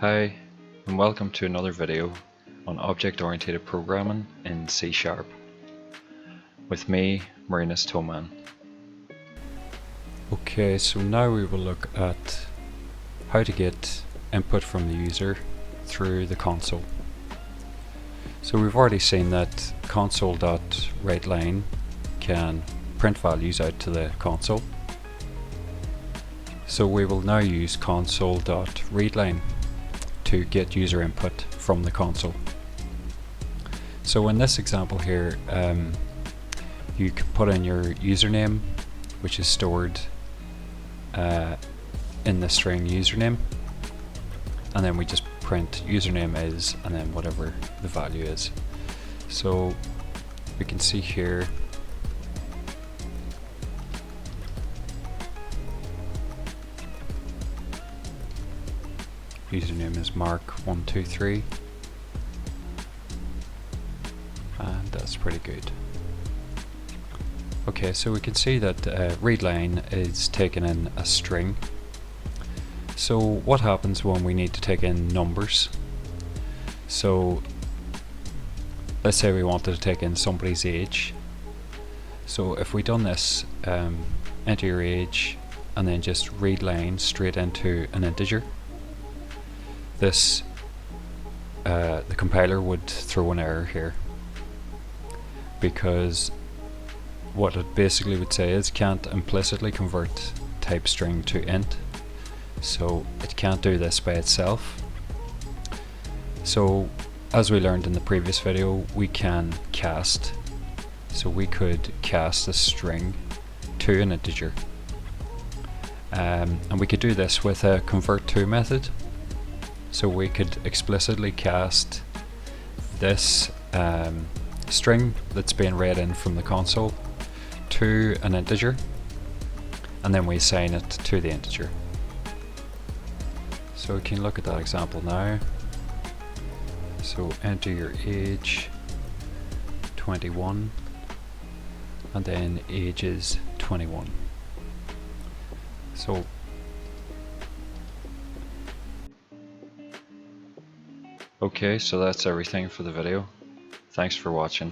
Hi, and welcome to another video on object-oriented programming in C#. With me, Marinus Toman. Okay, so now we will look at how to get input from the user through the console. So we've already seen that console.writeLine can print values out to the console. So we will now use console.readLine to get user input from the console. So in this example here, you can put in your username, which is stored in the string username, and then we just print username is and then whatever the value is. So we can see here username is Mark123, and that's pretty good. Okay, so we can see that readLine is taking in a string. So what happens when we need to take in numbers? So let's say we wanted to take in somebody's age. So if we done this, enter your age and then just readLine straight into an integer, this the compiler would throw an error here, because what it basically would say is can't implicitly convert type string to int, so it can't do this by itself. So as we learned in the previous video, we can cast, so we could cast a string to an integer, and we could do this with a convert_to method. So we could explicitly cast this string that's being read in from the console to an integer, and then we assign it to the integer. So we can look at that example now. So enter your age 21 and then age is 21. So Okay, so that's everything for the video. Thanks for watching.